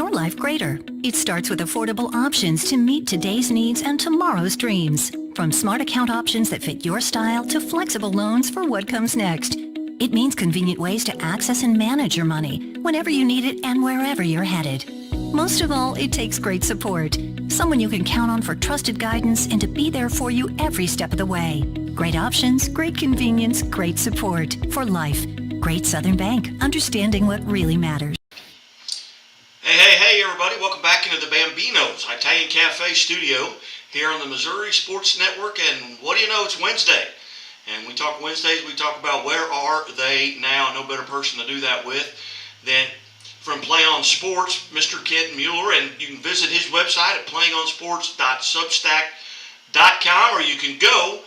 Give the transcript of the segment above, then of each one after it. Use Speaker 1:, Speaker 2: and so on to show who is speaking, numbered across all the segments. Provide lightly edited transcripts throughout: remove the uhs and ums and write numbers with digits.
Speaker 1: your life greater. It starts with affordable options to meet today's needs and tomorrow's dreams. From smart account options that fit your style to flexible loans for what comes next. It means convenient ways to access and manage your money whenever you need it and wherever you're headed. Most of all, it takes great support. Someone you can count on for trusted guidance and to be there for you every step of the way. Great options, great convenience, great support for life. Great Southern Bank, understanding what really matters.
Speaker 2: Hey, everybody. Welcome back into the Bambino's Italian Cafe studio here on the Missouri Sports Network. And what do you know? It's Wednesday. And we talk Wednesdays, we talk about where are they now. No better person to do that with than from Play On Sports, Mr. Kent Mueller. And you can visit his website at playonsports.substack.com, or you can go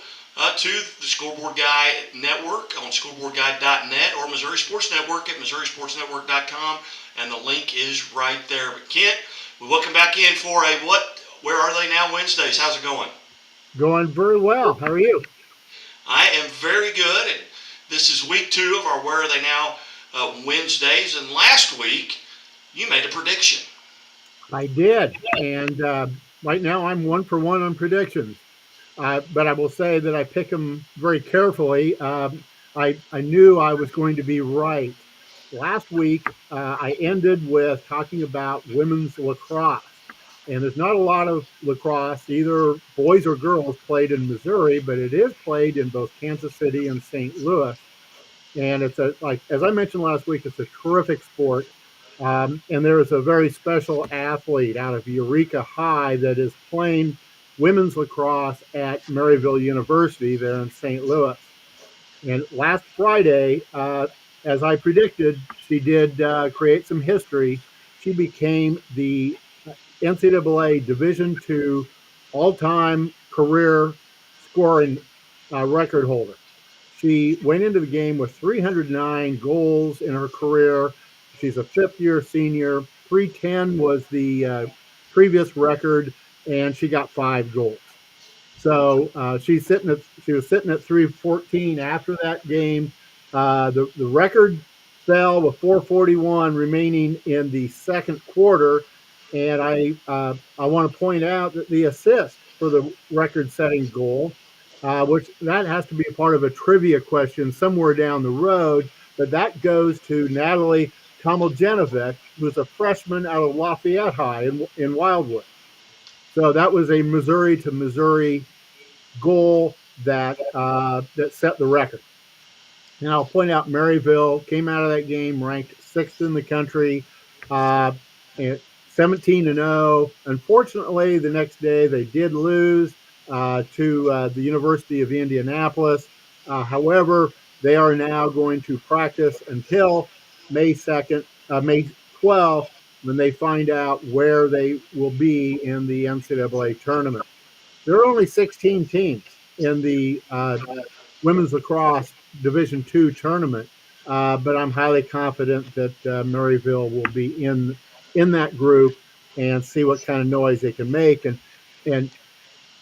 Speaker 2: to the Scoreboard Guy Network on scoreboardguy.net or Missouri Sports Network at missourisportsnetwork.com, and the link is right there. But Kent, we welcome back in for a Where Are They Now Wednesdays. How's it going?
Speaker 3: Going very well. How are you?
Speaker 2: I am very good, and this is week 2 of our Where Are They Now Wednesdays, and last week you made a prediction.
Speaker 3: I did, and right now I'm 1 for 1 on predictions. But I will say that I pick them very carefully. I knew I was going to be right. Last week, I ended with talking about women's lacrosse. And there's not a lot of lacrosse, either boys or girls, played in Missouri, but it is played in both Kansas City and St. Louis. And it's as I mentioned last week, it's a terrific sport. And there is a very special athlete out of Eureka High that is playing women's lacrosse at Maryville University there in St. Louis. And last Friday, as I predicted, she did create some history. She became the NCAA Division II all-time career scoring record holder. She went into the game with 309 goals in her career. She's a fifth-year senior. 310 was the previous record, and she got 5 goals. So she was sitting at 314 after that game. The record fell with 4:41 remaining in the second quarter. And I want to point out that the assist for the record-setting goal, which that has to be a part of a trivia question somewhere down the road, but that goes to Natalie Tomljanovic, who's a freshman out of Lafayette High in Wildwood. So that was a Missouri to Missouri goal that set the record. And I'll point out Maryville came out of that game ranked 6th in the country, and 17-0. Unfortunately, the next day they did lose to the University of Indianapolis. However, they are now going to practice until May 12th, when they find out where they will be in the NCAA tournament. There are only 16 teams in the women's lacrosse Division II tournament, but I'm highly confident that Maryville will be in that group and see what kind of noise they can make. And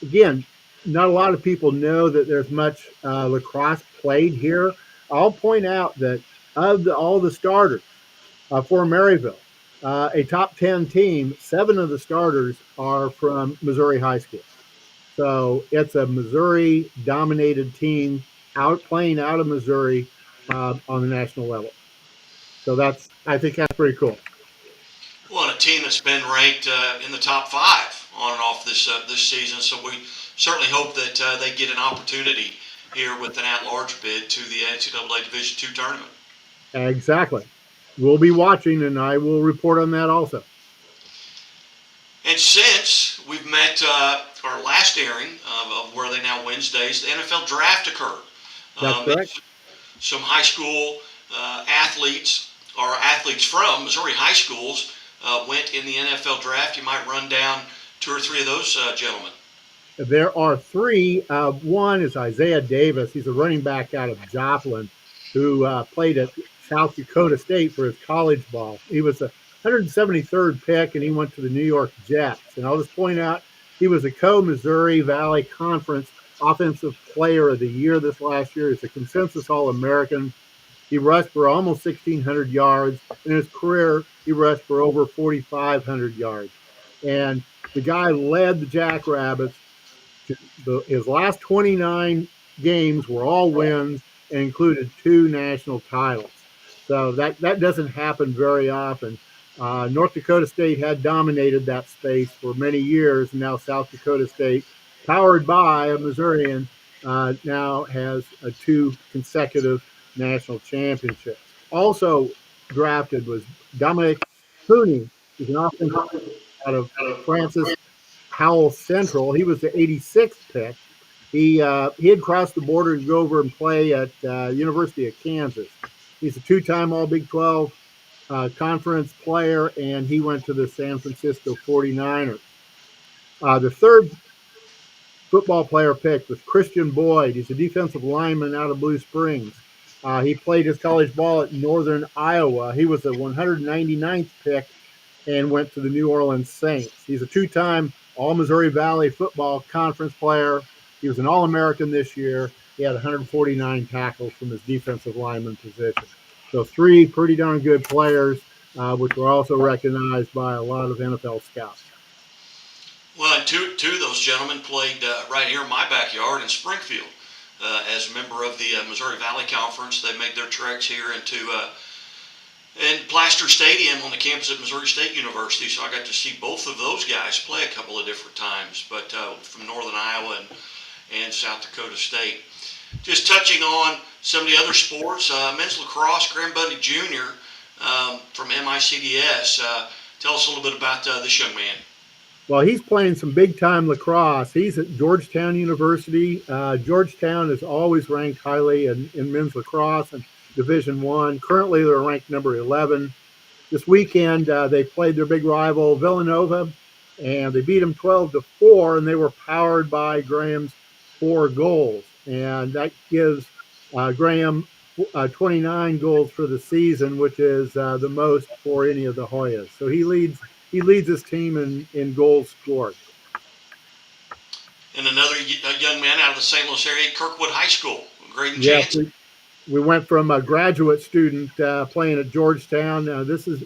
Speaker 3: again, not a lot of people know that there's much lacrosse played here. I'll point out that of all the starters for Maryville, a top 10 team, 7 of the starters are from Missouri high school. So it's a Missouri-dominated team playing out of Missouri on the national level. So I think that's pretty cool.
Speaker 2: Well, and a team that's been ranked in the top 5 on and off this season, so we certainly hope that they get an opportunity here with an at-large bid to the NCAA Division II tournament.
Speaker 3: Exactly. We'll be watching, and I will report on that also.
Speaker 2: And since we've met our last airing of Where Are They Now Wednesdays, the NFL draft occurred.
Speaker 3: That's correct.
Speaker 2: Some high school athletes, or athletes from Missouri high schools, went in the NFL draft. You might run down 2 or 3 of those gentlemen.
Speaker 3: There are 3. One is Isaiah Davis. He's a running back out of Joplin who played at South Dakota State for his college ball. He was the 173rd pick, and he went to the New York Jets. And I'll just point out, he was a co-Missouri Valley Conference Offensive Player of the Year this last year. He's a consensus All-American. He rushed for almost 1,600 yards. In his career, he rushed for over 4,500 yards. And the guy led the Jackrabbits to his last 29 games were all wins and included two national titles. So that doesn't happen very often. North Dakota State had dominated that space for many years, and now South Dakota State, powered by a Missourian, now has two consecutive national championships. Also drafted was Dominic Cooney, who's an offensive out of Francis Howell Central. He was the 86th pick. He had crossed the border to go over and play at University of Kansas. He's a two-time All Big 12 conference player, and he went to the San Francisco 49ers. The third football player picked was Christian Boyd. He's a defensive lineman out of Blue Springs. He played his college ball at Northern Iowa. He was the 199th pick and went to the New Orleans Saints. He's a two-time All-Missouri Valley Football Conference player. He was an All-American this year. He had 149 tackles from his defensive lineman position. So three pretty darn good players, which were also recognized by a lot of NFL scouts.
Speaker 2: Well, and two of those gentlemen played right here in my backyard in Springfield. As a member of the Missouri Valley Conference, they made their treks here into in Plaster Stadium on the campus at Missouri State University. So I got to see both of those guys play a couple of different times, but from Northern Iowa and South Dakota State. Just touching on some of the other sports, men's lacrosse, Graham Bundy Jr. From MICDS. Tell us a little bit about this young man.
Speaker 3: Well, he's playing some big-time lacrosse. He's at Georgetown University. Georgetown is always ranked highly in men's lacrosse and Division I. Currently, they're ranked number 11. This weekend, they played their big rival, Villanova, and they beat them 12-4, and they were powered by Graham's 4 goals. And that gives Graham 29 goals for the season, which is the most for any of the Hoyas. So he leads his team in goals scored.
Speaker 2: And another young man out of the St. Louis area, Kirkwood High School, Graydon
Speaker 3: Yes,
Speaker 2: Jansen.
Speaker 3: we went from a graduate student playing at Georgetown. This is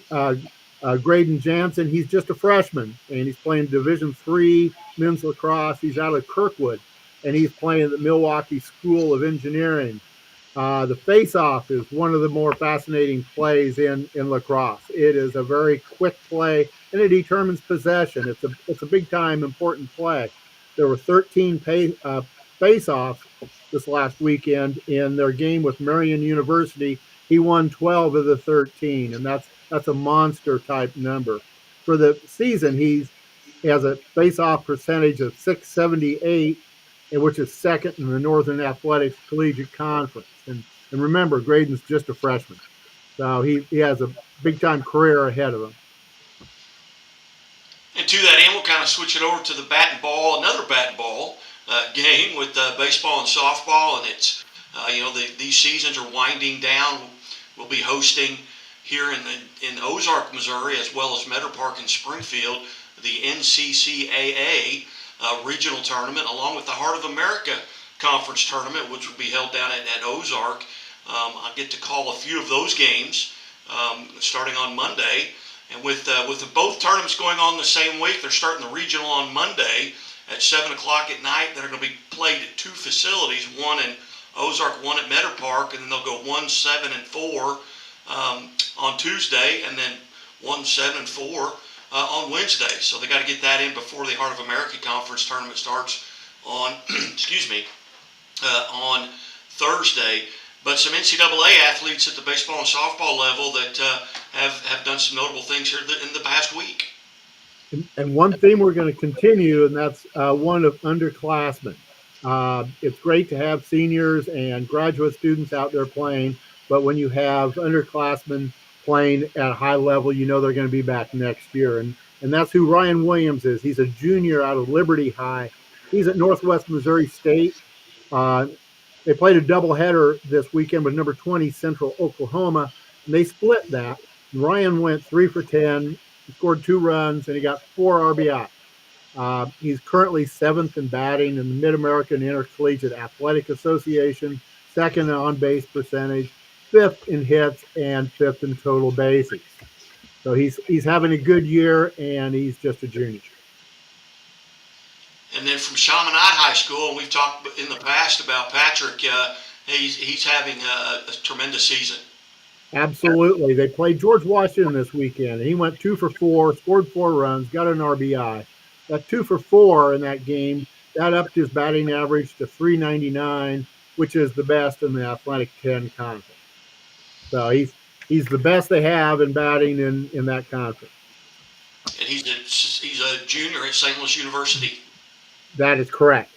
Speaker 3: Graydon Jansen. He's just a freshman, and he's playing Division III men's lacrosse. He's out of Kirkwood, and he's playing at the Milwaukee School of Engineering. The face-off is one of the more fascinating plays in lacrosse. It is a very quick play, and it determines possession. It's a big-time important play. There were 13 face-offs this last weekend in their game with Marian University. He won 12 of the 13, and that's a monster-type number. For the season, he has a face-off percentage of .678, which is second in the Northern Athletics Collegiate Conference. And remember, Graydon's just a freshman. So he has a big-time career ahead of him.
Speaker 2: And to that end, we'll kind of switch it over to the bat and ball, another bat and ball game with baseball and softball. And it's, these seasons are winding down. We'll be hosting here in Ozark, Missouri, as well as Meadow Park in Springfield, the NCCAA regional tournament, along with the Heart of America Conference tournament, which will be held down at Ozark. I'll get to call a few of those games starting on Monday. And with both tournaments going on the same week, they're starting the regional on Monday at 7 o'clock at night. They're going to be played at two facilities, one in Ozark, one at Meadow Park, and then they'll go 1, 7, and 4 on Tuesday, and then 1, 7, and 4 on Wednesday. So they got to get that in before the Heart of America Conference tournament starts on, on Thursday. But some NCAA athletes at the baseball and softball level that have done some notable things here in the past week.
Speaker 3: And one theme we're going to continue, and that's one of underclassmen. It's great to have seniors and graduate students out there playing, but when you have underclassmen playing at a high level, you know they're going to be back next year. And that's who Ryan Williams is. He's a junior out of Liberty High. He's at Northwest Missouri State. They played a doubleheader this weekend with number 20 Central Oklahoma, and they split that. And Ryan went 3 for 10, he scored 2 runs, and he got 4 RBI. He's currently 7th in batting in the Mid-American Intercollegiate Athletic Association, 2nd in on-base percentage, 5th in hits, and 5th in total bases. So he's having a good year, and he's just a junior.
Speaker 2: And then from Chaminade High School, and we've talked in the past about Patrick, he's having a tremendous season.
Speaker 3: Absolutely. They played George Washington this weekend. He went 2 for 4, scored 4 runs, got an RBI. That 2 for 4 in that game, that upped his batting average to 399, which is the best in the Athletic 10 conference. So he's the best they have in batting in that conference.
Speaker 2: And he's a junior at St. Louis University.
Speaker 3: That is correct.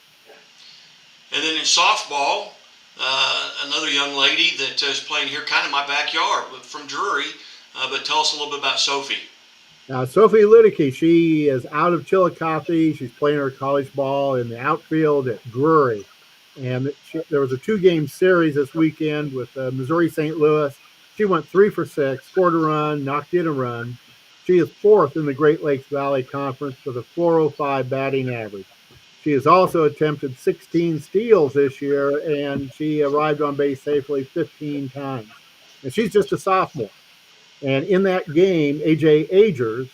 Speaker 2: And then in softball, another young lady that is playing here kind of my backyard from Drury. But tell us a little bit about Sophie.
Speaker 3: Sophie Ludicky, she is out of Chillicothe. She's playing her college ball in the outfield at Drury. And there was a 2-game series this weekend with Missouri St. Louis. She went 3 for 6, scored a run, knocked in a run. She is 4th in the Great Lakes Valley Conference with a 405 batting average. She has also attempted 16 steals this year, and she arrived on base safely 15 times. And she's just a sophomore. And in that game, A.J. Agers,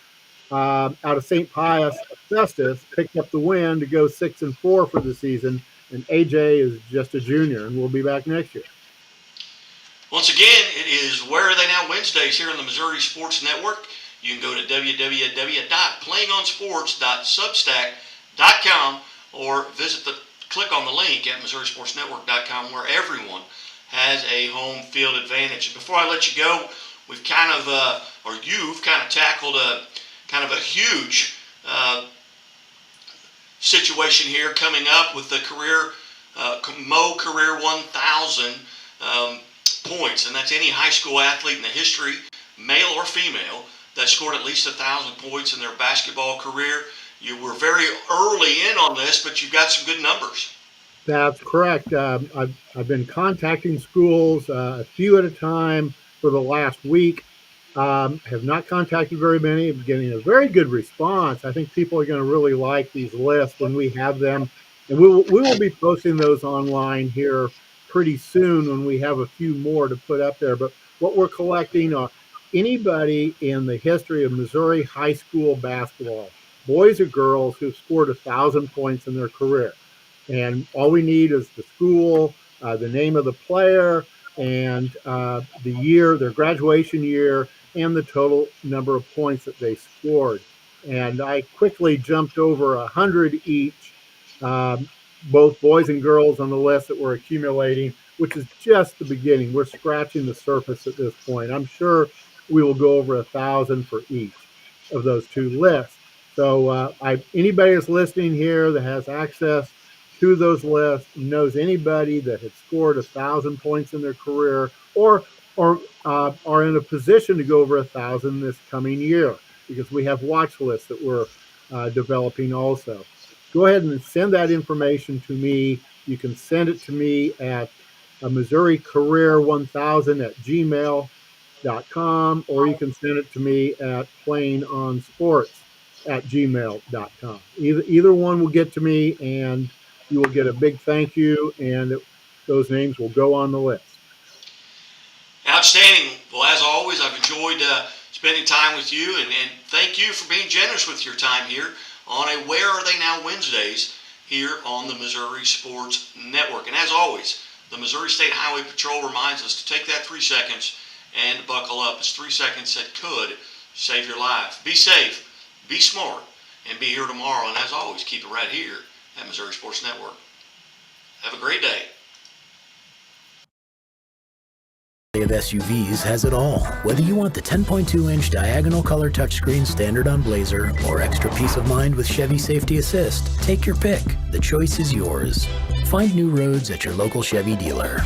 Speaker 3: out of St. Pius Festus, picked up the win to go 6-4 for the season. And A.J. is just a junior, and we'll be back next year.
Speaker 2: Once again, it is Where Are They Now Wednesdays here on the Missouri Sports Network. You can go to www.playingonsports.substack.com or click on the link at MissouriSportsNetwork.com, where everyone has a home field advantage. And before I let you go, we've you've kind of tackled a huge situation here coming up with the Mo Career 1,000 points, and that's any high school athlete in the history, male or female, that scored at least 1,000 points in their basketball career. You were very early in on this, but you've got some good numbers.
Speaker 3: That's correct. I've been contacting schools a few at a time for the last week. Have not contacted very many. I'm getting a very good response. I think people are going to really like these lists when we have them. And we will be posting those online here pretty soon when we have a few more to put up there. But what we're collecting are anybody in the history of Missouri high school basketball, boys or girls, who've scored 1,000 points in their career. And all we need is the school, the name of the player, and the year, their graduation year, and the total number of points that they scored. And I quickly jumped over 100 each, both boys and girls on the list that we're accumulating, which is just the beginning. We're scratching the surface at this point. I'm sure we will go over 1,000 for each of those two lists. So anybody that's listening here that has access to those lists, knows anybody that had scored 1,000 points in their career or are in a position to go over 1,000 this coming year, because we have watch lists that we're developing also. Go ahead and send that information to me. You can send it to me at Missouri Career 1000 at gmail.com, or you can send it to me at playingonsports@gmail.com. Either one will get to me, and you will get a big thank you, and those names will go on the list.
Speaker 2: Outstanding. Well, as always, I've enjoyed spending time with you, and thank you for being generous with your time here on a Where Are They Now Wednesdays here on the Missouri Sports Network. And as always, the Missouri State Highway Patrol reminds us to take that 3 seconds and buckle up. It's 3 seconds that could save your life. Be safe, be smart, and be here tomorrow. And as always, keep it right here at Missouri Sports Network. Have a great day.
Speaker 4: Of SUVs has it all. Whether you want the 10.2-inch diagonal color touchscreen standard on Blazer or extra peace of mind with Chevy Safety Assist, take your pick. The choice is yours. Find new roads at your local Chevy dealer.